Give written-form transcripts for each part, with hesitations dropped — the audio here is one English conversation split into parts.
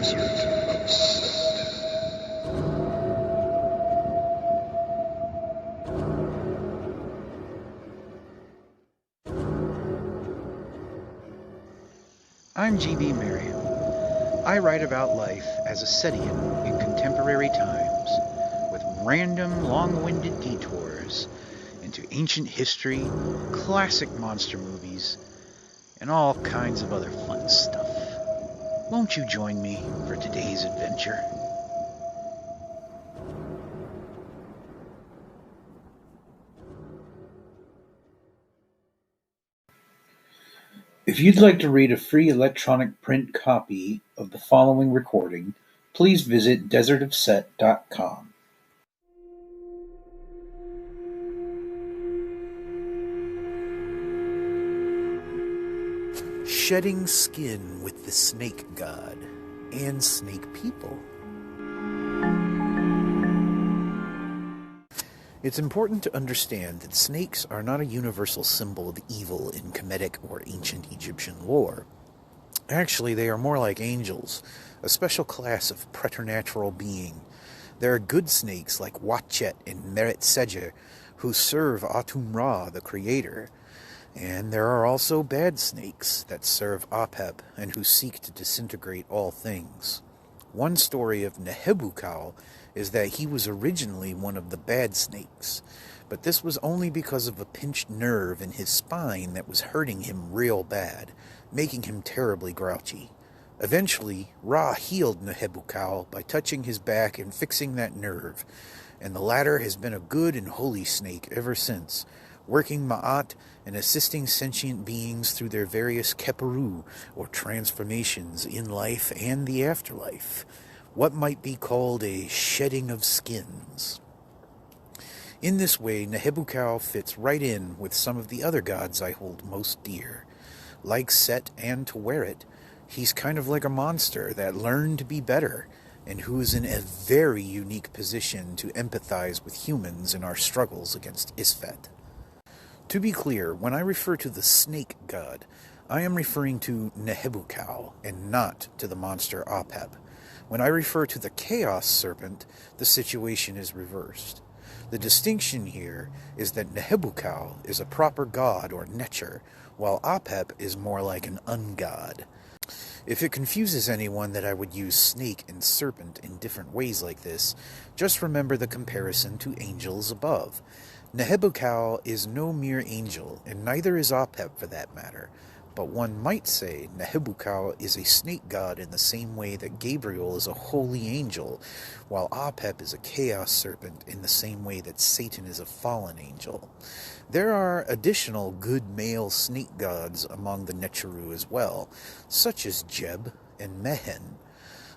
Desert of Set. I'm G.B. Merriam. I write about life as a Setian in contemporary times, with random, long-winded detours into ancient history, classic monster movies, and all kinds of other fun stuff. Won't you join me for today's adventure? If you'd like to read a free electronic print copy of the following recording, please visit desertofset.com. Shedding Skin with the Snake God and Snake People. It's important to understand that snakes are not a universal symbol of evil in Kemetic or ancient Egyptian lore. Actually, they are more like angels, a special class of preternatural being. There are good snakes like Watchet and Meret Sejer, who serve Atum-Ra, the creator. And there are also bad snakes that serve Apep and who seek to disintegrate all things. One story of Nehebukau is that he was originally one of the bad snakes, but this was only because of a pinched nerve in his spine that was hurting him real bad, making him terribly grouchy. Eventually, Ra healed Nehebukau by touching his back and fixing that nerve, and the latter has been a good and holy snake ever since, working Ma'at and assisting sentient beings through their various keperu, or transformations in life and the afterlife. What might be called a shedding of skins. In this way, Nehebukau fits right in with some of the other gods I hold most dear. Like Set and Taweret, he's kind of like a monster that learned to be better, and who is in a very unique position to empathize with humans in our struggles against Isfet. To be clear, when I refer to the snake god, I am referring to Nehebukau and not to the monster Apep. When I refer to the chaos serpent, the situation is reversed. The distinction here is that Nehebukau is a proper god or necher, while Apep is more like an ungod. If it confuses anyone that I would use snake and serpent in different ways like this, just remember the comparison to angels above. Nehebukau is no mere angel, and neither is Apep for that matter, but one might say Nehebukau is a snake god in the same way that Gabriel is a holy angel, while Apep is a chaos serpent in the same way that Satan is a fallen angel. There are additional good male snake gods among the Necheru as well, such as Jeb and Mehen,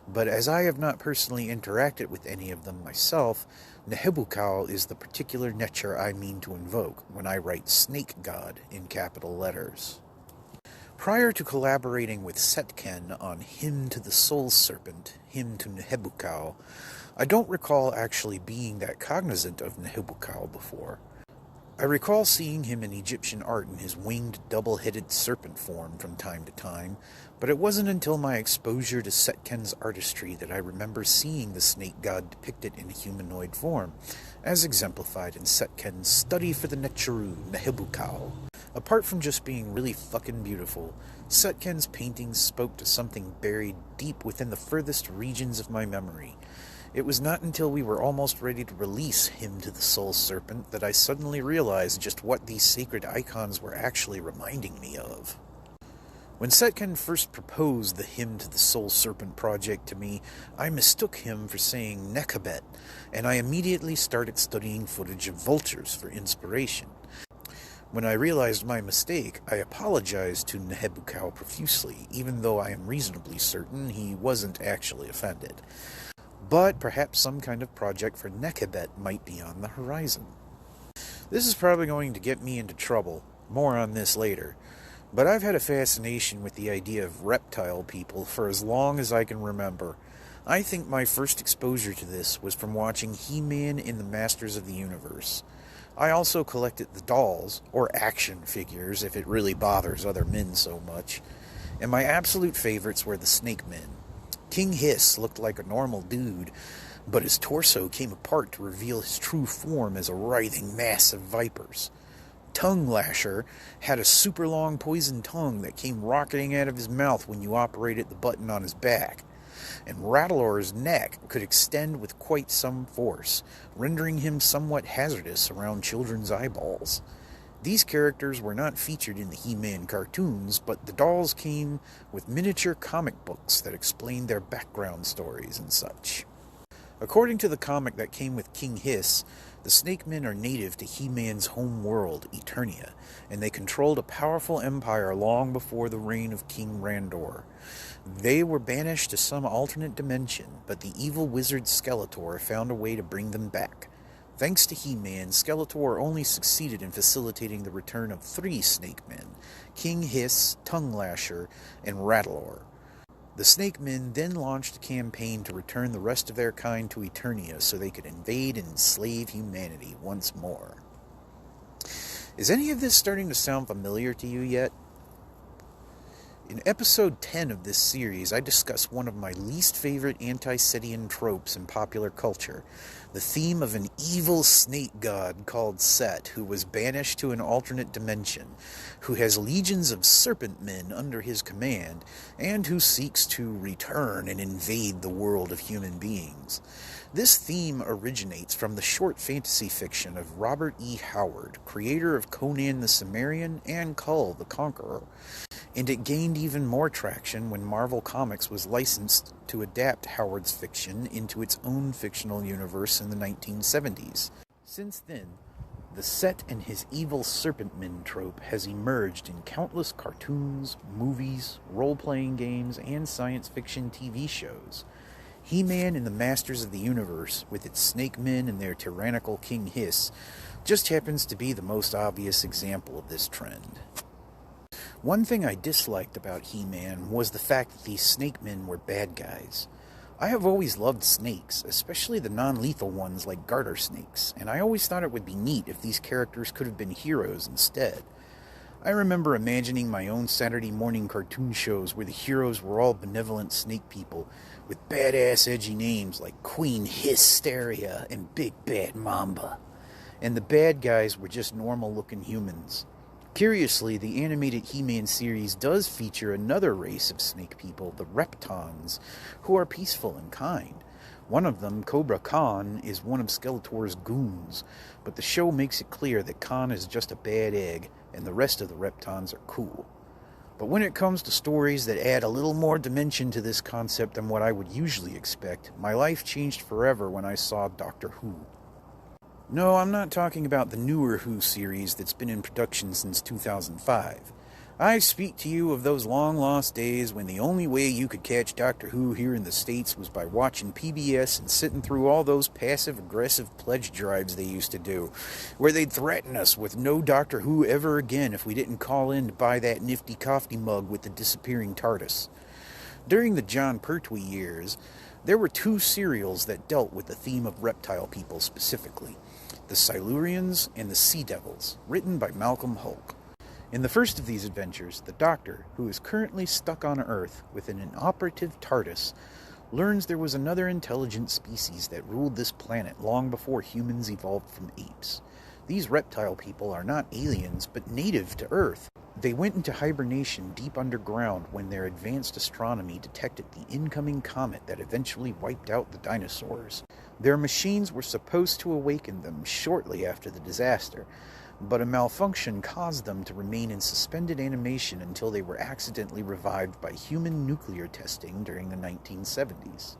but as I have not personally interacted with any of them myself, Nehebukau is the particular necher I mean to invoke when I write snake god in capital letters. Prior to collaborating with Setken on Hymn to the Soul Serpent, Hymn to Nehebukau, I don't recall actually being that cognizant of Nehebukau before. I recall seeing him in Egyptian art in his winged, double-headed serpent form from time to time, but it wasn't until my exposure to Setken's artistry that I remember seeing the snake god depicted in humanoid form, as exemplified in Setken's Study for the Necheru, Nehebukau. Apart from just being really fucking beautiful, Setken's paintings spoke to something buried deep within the furthest regions of my memory. It was not until we were almost ready to release Hymn to the Soul Serpent that I suddenly realized just what these sacred icons were actually reminding me of. When Setken first proposed the Hymn to the Soul Serpent project to me, I mistook him for saying Nekabet, and I immediately started studying footage of vultures for inspiration. When I realized my mistake, I apologized to Nehebukau profusely, even though I am reasonably certain he wasn't actually offended. But perhaps some kind of project for Nekabet might be on the horizon. This is probably going to get me into trouble. More on this later. But I've had a fascination with the idea of reptile people for as long as I can remember. I think my first exposure to this was from watching He-Man in the Masters of the Universe. I also collected the dolls, or action figures if it really bothers other men so much, and my absolute favorites were the Snake Men. King Hiss looked like a normal dude, but his torso came apart to reveal his true form as a writhing mass of vipers. Tongue Lasher had a super long poison tongue that came rocketing out of his mouth when you operated the button on his back. And Rattler's neck could extend with quite some force, rendering him somewhat hazardous around children's eyeballs. These characters were not featured in the He-Man cartoons, but the dolls came with miniature comic books that explained their background stories and such. According to the comic that came with King Hiss, the Snake Men are native to He-Man's home world, Eternia, and they controlled a powerful empire long before the reign of King Randor. They were banished to some alternate dimension, but the evil wizard Skeletor found a way to bring them back. Thanks to He-Man, Skeletor only succeeded in facilitating the return of 3 Snake Men, King Hiss, Tongue Lasher, and Rattlor. The Snake Men then launched a campaign to return the rest of their kind to Eternia so they could invade and enslave humanity once more. Is any of this starting to sound familiar to you yet? In episode 10 of this series, I discuss one of my least favorite anti-Setian tropes in popular culture, the theme of an evil snake god called Set, who was banished to an alternate dimension, who has legions of serpent men under his command, and who seeks to return and invade the world of human beings. This theme originates from the short fantasy fiction of Robert E. Howard, creator of Conan the Cimmerian and Kull the Conqueror, and it gained even more traction when Marvel Comics was licensed to adapt Howard's fiction into its own fictional universe in the 1970s. Since then, the Set and his evil serpent men trope has emerged in countless cartoons, movies, role-playing games, and science fiction TV shows. He-Man and the Masters of the Universe, with its snake men and their tyrannical King Hiss, just happens to be the most obvious example of this trend. One thing I disliked about He-Man was the fact that these snake men were bad guys. I have always loved snakes, especially the non-lethal ones like garter snakes, and I always thought it would be neat if these characters could have been heroes instead. I remember imagining my own Saturday morning cartoon shows where the heroes were all benevolent snake people with badass edgy names like Queen Hysteria and Big Bad Mamba, and the bad guys were just normal-looking humans. Curiously, the animated He-Man series does feature another race of snake people, the Reptons, who are peaceful and kind. One of them, Cobra Khan, is one of Skeletor's goons, but the show makes it clear that Khan is just a bad egg, and the rest of the Reptons are cool. But when it comes to stories that add a little more dimension to this concept than what I would usually expect, my life changed forever when I saw Doctor Who. No, I'm not talking about the newer Who series that's been in production since 2005. I speak to you of those long-lost days when the only way you could catch Doctor Who here in the States was by watching PBS and sitting through all those passive-aggressive pledge drives they used to do, where they'd threaten us with no Doctor Who ever again if we didn't call in to buy that nifty coffee mug with the disappearing TARDIS. During the John Pertwee years, there were 2 serials that dealt with the theme of reptile people specifically, the Silurians and the Sea Devils, written by Malcolm Hulke. In the first of these adventures, the Doctor, who is currently stuck on Earth with an inoperative TARDIS, learns there was another intelligent species that ruled this planet long before humans evolved from apes. These reptile people are not aliens, but native to Earth. They went into hibernation deep underground when their advanced astronomy detected the incoming comet that eventually wiped out the dinosaurs. Their machines were supposed to awaken them shortly after the disaster, but a malfunction caused them to remain in suspended animation until they were accidentally revived by human nuclear testing during the 1970s.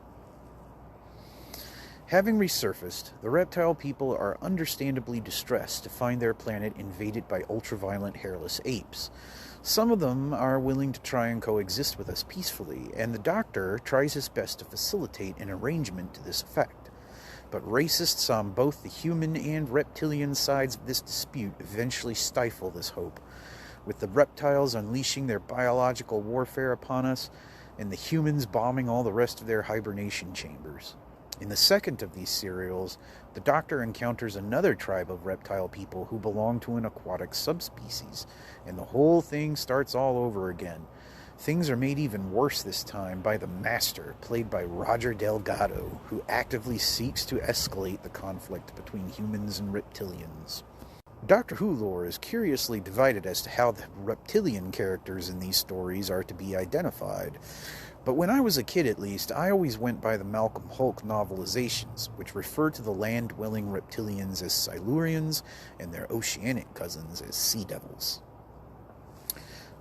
Having resurfaced, the reptile people are understandably distressed to find their planet invaded by ultraviolent hairless apes. Some of them are willing to try and coexist with us peacefully, and the Doctor tries his best to facilitate an arrangement to this effect. But racists on both the human and reptilian sides of this dispute eventually stifle this hope, with the reptiles unleashing their biological warfare upon us, and the humans bombing all the rest of their hibernation chambers. In the second of these serials, the Doctor encounters another tribe of reptile people who belong to an aquatic subspecies, and the whole thing starts all over again. Things are made even worse this time by the Master, played by Roger Delgado, who actively seeks to escalate the conflict between humans and reptilians. Doctor Who lore is curiously divided as to how the reptilian characters in these stories are to be identified, but when I was a kid at least, I always went by the Malcolm Hulke novelizations, which refer to the land-dwelling reptilians as Silurians and their oceanic cousins as sea devils.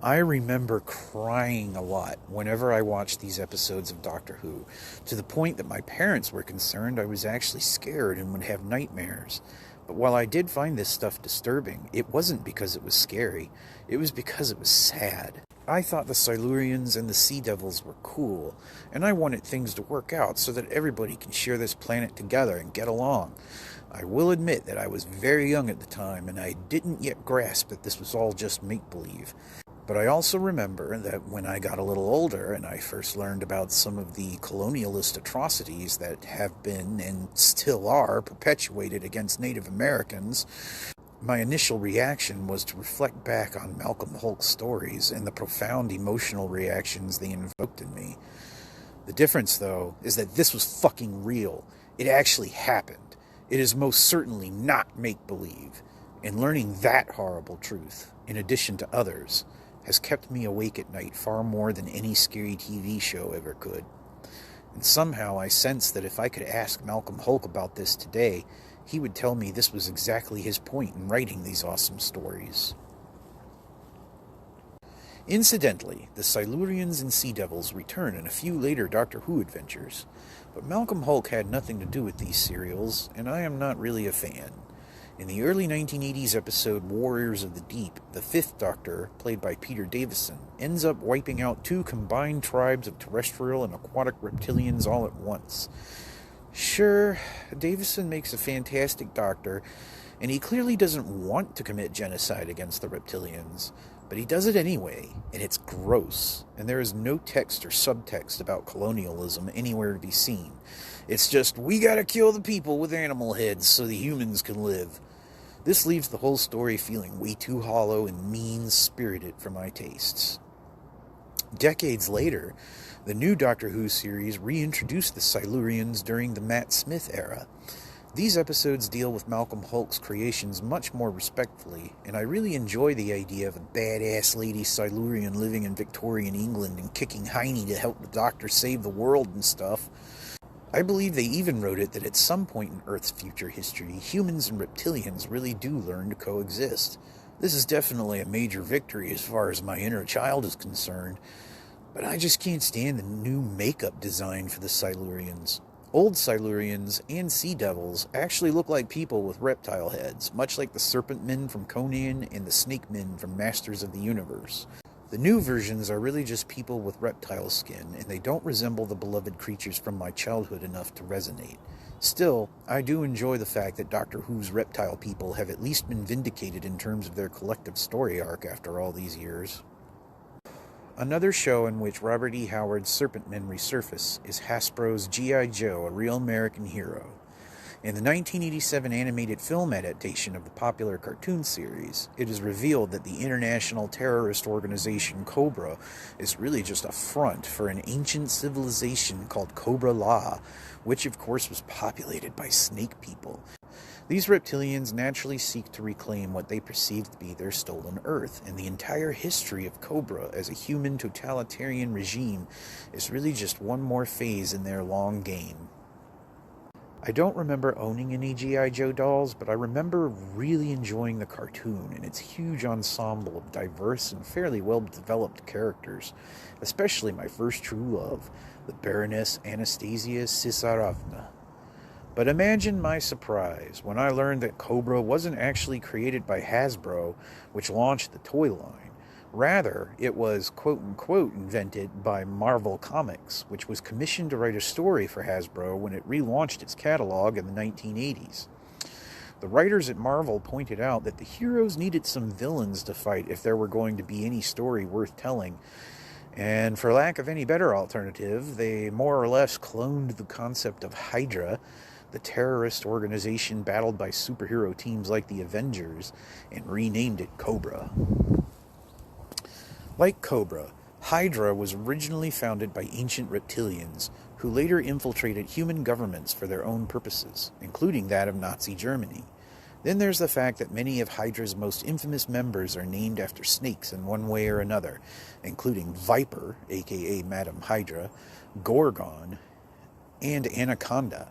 I remember crying a lot whenever I watched these episodes of Doctor Who, to the point that my parents were concerned I was actually scared and would have nightmares. But while I did find this stuff disturbing, it wasn't because it was scary, it was because it was sad. I thought the Silurians and the Sea Devils were cool, and I wanted things to work out so that everybody can share this planet together and get along. I will admit that I was very young at the time, and I didn't yet grasp that this was all just make-believe. But I also remember that when I got a little older and I first learned about some of the colonialist atrocities that have been and still are perpetuated against Native Americans, my initial reaction was to reflect back on Malcolm Hulke's stories and the profound emotional reactions they invoked in me. The difference, though, is that this was fucking real. It actually happened. It is most certainly not make-believe. And learning that horrible truth, in addition to others, has kept me awake at night far more than any scary TV show ever could. And somehow I sense that if I could ask Malcolm Hulke about this today, he would tell me this was exactly his point in writing these awesome stories. Incidentally, the Silurians and Sea Devils return in a few later Doctor Who adventures, but Malcolm Hulke had nothing to do with these serials, and I am not really a fan. In the early 1980s episode Warriors of the Deep, the Fifth Doctor, played by Peter Davison, ends up wiping out two combined tribes of terrestrial and aquatic reptilians all at once. Sure, Davison makes a fantastic Doctor, and he clearly doesn't want to commit genocide against the reptilians, but he does it anyway, and it's gross, and there is no text or subtext about colonialism anywhere to be seen. It's just, we gotta kill the people with animal heads so the humans can live. This leaves the whole story feeling way too hollow and mean-spirited for my tastes. Decades later, the new Doctor Who series reintroduced the Silurians during the Matt Smith era. These episodes deal with Malcolm Hulke's creations much more respectfully, and I really enjoy the idea of a badass lady Silurian living in Victorian England and kicking hiney to help the Doctor save the world and stuff. I believe they even wrote it that at some point in Earth's future history, humans and reptilians really do learn to coexist. This is definitely a major victory as far as my inner child is concerned, but I just can't stand the new makeup design for the Silurians. Old Silurians and Sea Devils actually look like people with reptile heads, much like the Serpent Men from Conan and the Snake Men from Masters of the Universe. The new versions are really just people with reptile skin, and they don't resemble the beloved creatures from my childhood enough to resonate. Still, I do enjoy the fact that Doctor Who's Reptile People have at least been vindicated in terms of their collective story arc after all these years. Another show in which Robert E. Howard's Serpent Men resurface is Hasbro's G.I. Joe, A Real American Hero. In the 1987 animated film adaptation of the popular cartoon series, it is revealed that the international terrorist organization Cobra is really just a front for an ancient civilization called Cobra La, which of course was populated by snake people. These reptilians naturally seek to reclaim what they perceive to be their stolen Earth, and the entire history of Cobra as a human totalitarian regime is really just one more phase in their long game. I don't remember owning any G.I. Joe dolls, but I remember really enjoying the cartoon and its huge ensemble of diverse and fairly well-developed characters, especially my first true love, the Baroness Anastasia Cisarovna. But imagine my surprise when I learned that Cobra wasn't actually created by Hasbro, which launched the toy line. Rather, it was quote-unquote invented by Marvel Comics, which was commissioned to write a story for Hasbro when it relaunched its catalog in the 1980s. The writers at Marvel pointed out that the heroes needed some villains to fight if there were going to be any story worth telling, and for lack of any better alternative, they more or less cloned the concept of Hydra, the terrorist organization battled by superhero teams like the Avengers, and renamed it Cobra. Like Cobra, Hydra was originally founded by ancient reptilians, who later infiltrated human governments for their own purposes, including that of Nazi Germany. Then there's the fact that many of Hydra's most infamous members are named after snakes in one way or another, including Viper, aka Madam Hydra, Gorgon, and Anaconda.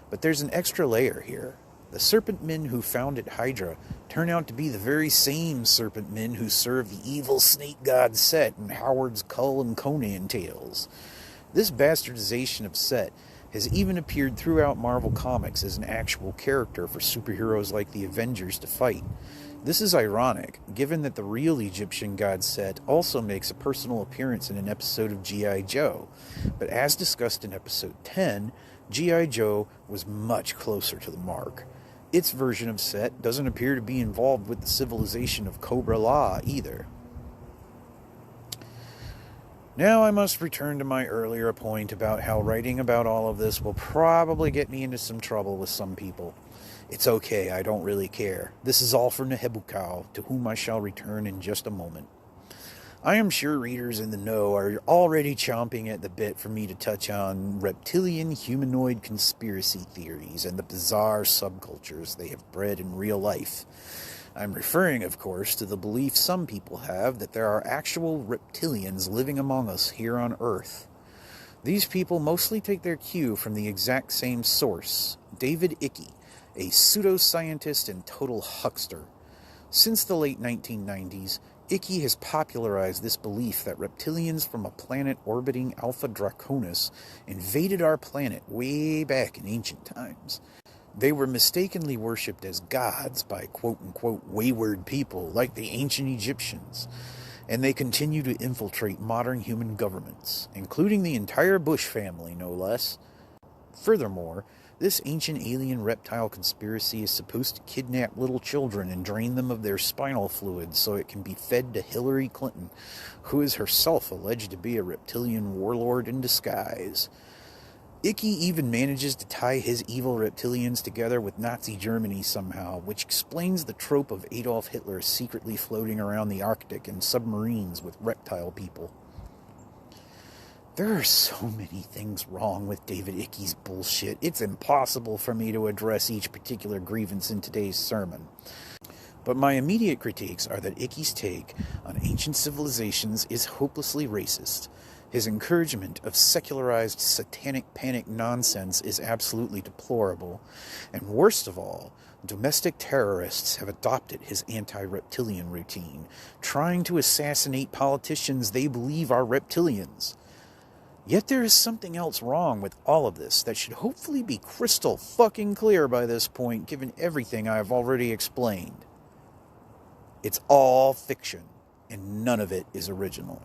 But there's an extra layer here. The serpent men who founded Hydra turn out to be the very same serpent men who serve the evil snake god Set in Howard's Cull and Conan tales. This bastardization of Set has even appeared throughout Marvel Comics as an actual character for superheroes like the Avengers to fight. This is ironic, given that the real Egyptian god Set also makes a personal appearance in an episode of G.I. Joe, but as discussed in episode 10, G.I. Joe was much closer to the mark. Its version of Set doesn't appear to be involved with the civilization of Cobra La either. Now I must return to my earlier point about how writing about all of this will probably get me into some trouble with some people. It's okay, I don't really care. This is all for Nehebukau, to whom I shall return in just a moment. I am sure readers in the know are already chomping at the bit for me to touch on reptilian humanoid conspiracy theories and the bizarre subcultures they have bred in real life. I'm referring, of course, to the belief some people have that there are actual reptilians living among us here on Earth. These people mostly take their cue from the exact same source, David Icke, a pseudoscientist and total huckster. Since the late 1990s, Icke has popularized this belief that reptilians from a planet orbiting Alpha Draconis invaded our planet way back in ancient times. They were mistakenly worshipped as gods by quote-unquote wayward people like the ancient Egyptians, and they continue to infiltrate modern human governments, including the entire Bush family, no less. Furthermore, this ancient alien reptile conspiracy is supposed to kidnap little children and drain them of their spinal fluid so it can be fed to Hillary Clinton, who is herself alleged to be a reptilian warlord in disguise. Icke even manages to tie his evil reptilians together with Nazi Germany somehow, which explains the trope of Adolf Hitler secretly floating around the Arctic in submarines with reptile people. There are so many things wrong with David Icke's bullshit, it's impossible for me to address each particular grievance in today's sermon. But my immediate critiques are that Icke's take on ancient civilizations is hopelessly racist. His encouragement of secularized satanic panic nonsense is absolutely deplorable. And worst of all, domestic terrorists have adopted his anti-reptilian routine, trying to assassinate politicians they believe are reptilians. Yet there is something else wrong with all of this that should hopefully be crystal fucking clear by this point, given everything I have already explained. It's all fiction, and none of it is original.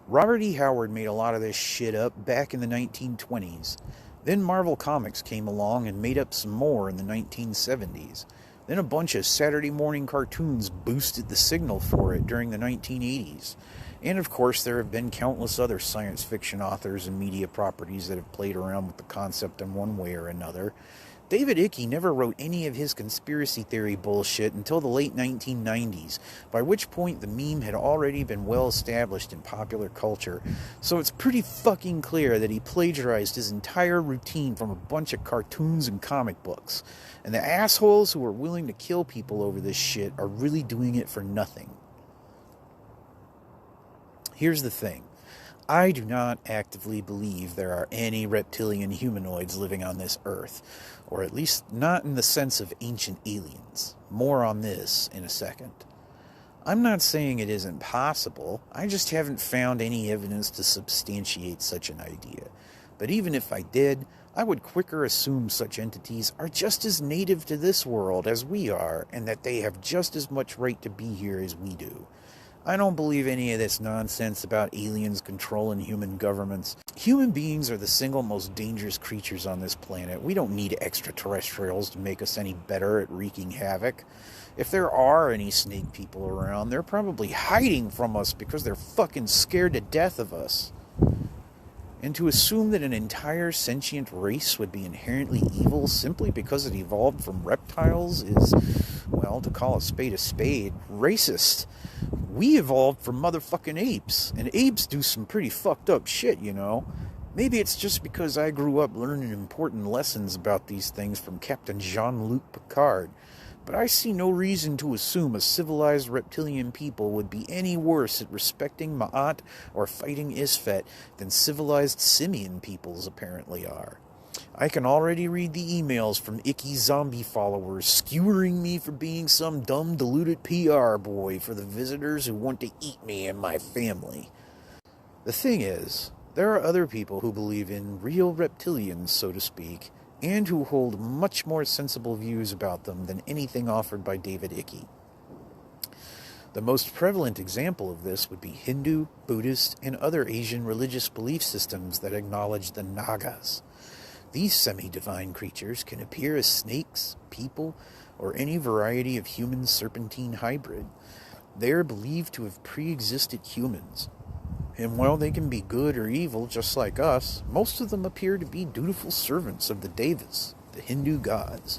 Robert E. Howard made a lot of this shit up back in the 1920s. Then Marvel Comics came along and made up some more in the 1970s. Then a bunch of Saturday morning cartoons boosted the signal for it during the 1980s. And of course there have been countless other science fiction authors and media properties that have played around with the concept in one way or another. David Icke never wrote any of his conspiracy theory bullshit until the late 1990s, by which point the meme had already been well established in popular culture, so it's pretty fucking clear that he plagiarized his entire routine from a bunch of cartoons and comic books, and the assholes who are willing to kill people over this shit are really doing it for nothing. Here's the thing. I do not actively believe there are any reptilian humanoids living on this earth, or at least not in the sense of ancient aliens. More on this in a second. I'm not saying it isn't possible, I just haven't found any evidence to substantiate such an idea. But even if I did, I would quicker assume such entities are just as native to this world as we are, and that they have just as much right to be here as we do. I don't believe any of this nonsense about aliens controlling human governments. Human beings are the single most dangerous creatures on this planet. We don't need extraterrestrials to make us any better at wreaking havoc. If there are any snake people around, they're probably hiding from us because they're fucking scared to death of us. And to assume that an entire sentient race would be inherently evil simply because it evolved from reptiles is, well, to call a spade, racist. We evolved from motherfucking apes, and apes do some pretty fucked up shit, you know. Maybe it's just because I grew up learning important lessons about these things from Captain Jean-Luc Picard, but I see no reason to assume a civilized reptilian people would be any worse at respecting Ma'at or fighting Isfet than civilized simian peoples apparently are. I can already read the emails from Icke zombie followers skewering me for being some dumb, deluded PR boy for the visitors who want to eat me and my family. The thing is, there are other people who believe in real reptilians, so to speak, and who hold much more sensible views about them than anything offered by David Icke. The most prevalent example of this would be Hindu, Buddhist, and other Asian religious belief systems that acknowledge the Nagas. These semi-divine creatures can appear as snakes, people, or any variety of human-serpentine hybrid. They are believed to have pre-existed humans. And while they can be good or evil just like us, most of them appear to be dutiful servants of the Devas, the Hindu gods.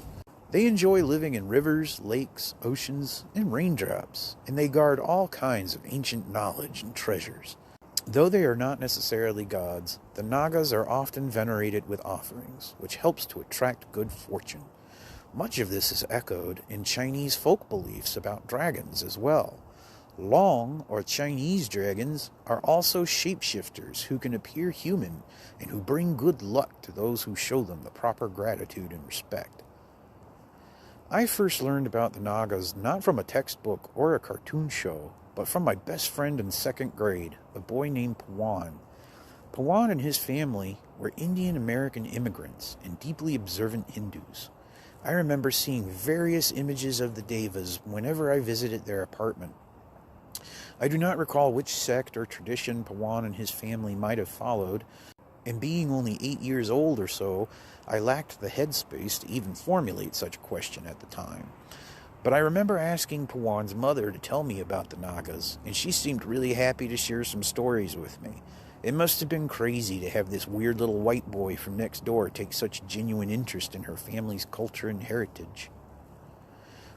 They enjoy living in rivers, lakes, oceans, and raindrops, and they guard all kinds of ancient knowledge and treasures. Though they are not necessarily gods, the Nagas are often venerated with offerings, which helps to attract good fortune. Much of this is echoed in Chinese folk beliefs about dragons as well. Long, or Chinese dragons, are also shapeshifters who can appear human and who bring good luck to those who show them the proper gratitude and respect. I first learned about the Nagas not from a textbook or a cartoon show, but from my best friend in 2nd grade, a boy named Pawan. Pawan and his family were Indian-American immigrants and deeply observant Hindus. I remember seeing various images of the Devas whenever I visited their apartment. I do not recall which sect or tradition Pawan and his family might have followed, and being only 8 years old or so, I lacked the headspace to even formulate such a question at the time. But I remember asking Pawan's mother to tell me about the Nagas, and she seemed really happy to share some stories with me. It must have been crazy to have this weird little white boy from next door take such genuine interest in her family's culture and heritage.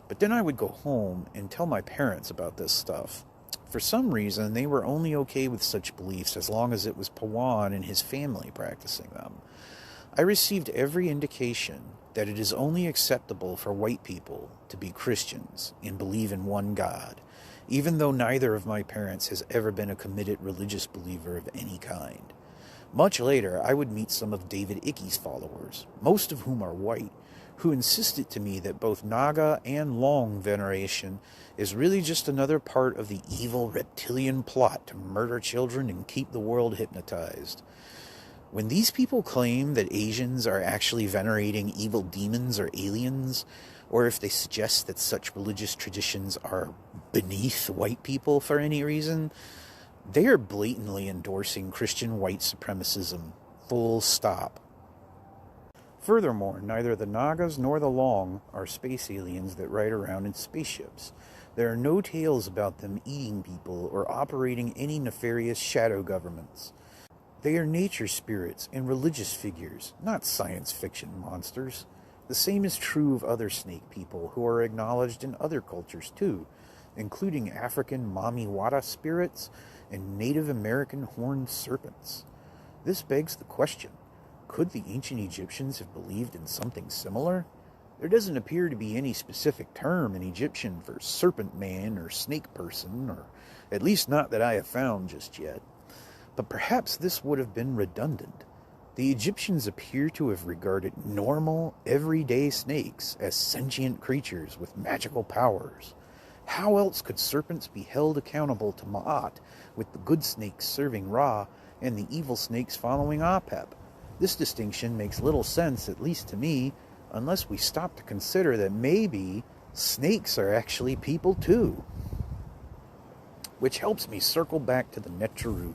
But then I would go home and tell my parents about this stuff. For some reason, they were only okay with such beliefs as long as it was Pawan and his family practicing them. I received every indication that it is only acceptable for white people to be Christians and believe in one God, even though neither of my parents has ever been a committed religious believer of any kind. Much later, I would meet some of David Icke's followers, most of whom are white, who insisted to me that both Naga and Long veneration is really just another part of the evil reptilian plot to murder children and keep the world hypnotized. When these people claim that Asians are actually venerating evil demons or aliens, or if they suggest that such religious traditions are beneath white people for any reason, they are blatantly endorsing Christian white supremacism. Full stop. Furthermore, neither the Nagas nor the Long are space aliens that ride around in spaceships. There are no tales about them eating people or operating any nefarious shadow governments. They are nature spirits and religious figures, not science fiction monsters. The same is true of other snake people who are acknowledged in other cultures too, including African Mamiwata spirits and Native American horned serpents. This begs the question, could the ancient Egyptians have believed in something similar? There doesn't appear to be any specific term in Egyptian for serpent man or snake person, or at least not that I have found just yet. But perhaps this would have been redundant. The Egyptians appear to have regarded normal, everyday snakes as sentient creatures with magical powers. How else could serpents be held accountable to Ma'at, with the good snakes serving Ra and the evil snakes following Apep? This distinction makes little sense, at least to me, unless we stop to consider that maybe snakes are actually people too. Which helps me circle back to the Neteru.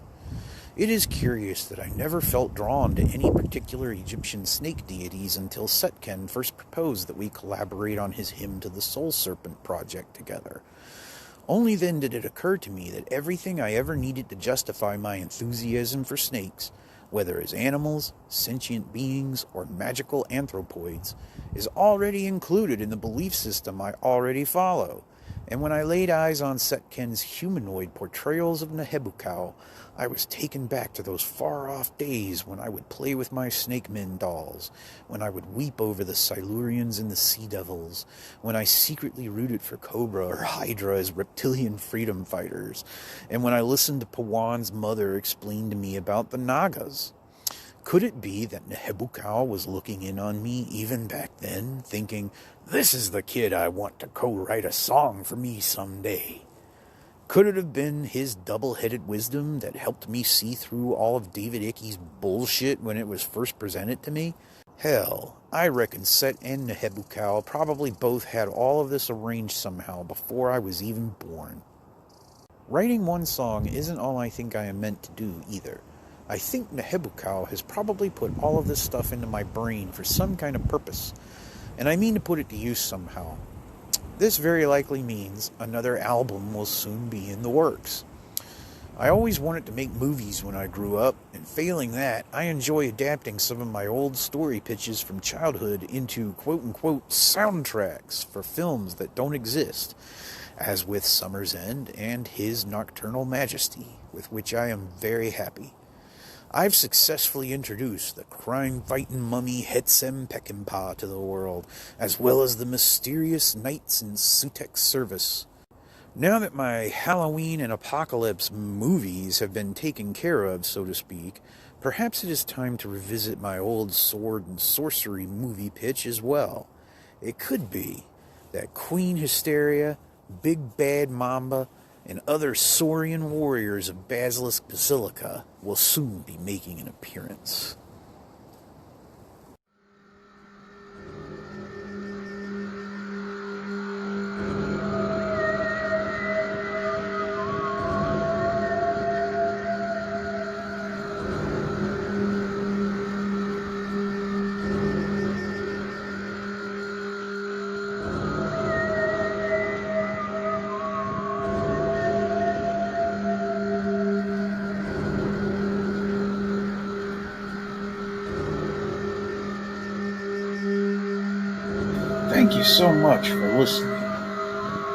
It is curious that I never felt drawn to any particular Egyptian snake deities until Setken first proposed that we collaborate on his Hymn to the Soul Serpent project together. Only then did it occur to me that everything I ever needed to justify my enthusiasm for snakes whether as animals, sentient beings, or magical anthropoids, is already included in the belief system I already follow. And when I laid eyes on Setken's humanoid portrayals of Nehebukau, I was taken back to those far-off days when I would play with my Snake Men dolls, when I would weep over the Silurians and the Sea Devils, when I secretly rooted for Cobra or Hydra as reptilian freedom fighters, and when I listened to Pawan's mother explain to me about the Nagas. Could it be that Nehebukau was looking in on me even back then, thinking, "This is the kid I want to co-write a song for me someday"? Could it have been his double-headed wisdom that helped me see through all of David Icke's bullshit when it was first presented to me? Hell, I reckon Set and Nehebukau probably both had all of this arranged somehow before I was even born. Writing one song isn't all I think I am meant to do either. I think Nehebukau has probably put all of this stuff into my brain for some kind of purpose, and I mean to put it to use somehow. This very likely means another album will soon be in the works. I always wanted to make movies when I grew up, and failing that, I enjoy adapting some of my old story pitches from childhood into quote-unquote soundtracks for films that don't exist, as with Summer's End and His Nocturnal Majesty, with which I am very happy. I've successfully introduced the crime-fighting mummy Hetsem Peckinpah to the world, as well as the mysterious knights in Sutek's service. Now that my Halloween and Apocalypse movies have been taken care of, so to speak, perhaps it is time to revisit my old sword and sorcery movie pitch as well. It could be that Queen Hysteria, Big Bad Mamba, and other Saurian warriors of Basilisk Basilica will soon be making an appearance. Thank you so much for listening.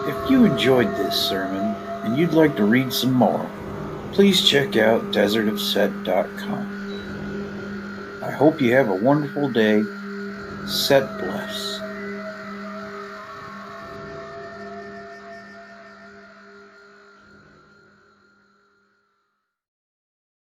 If you enjoyed this sermon and you'd like to read some more, please check out desertofset.com. I hope you have a wonderful day. Set bless.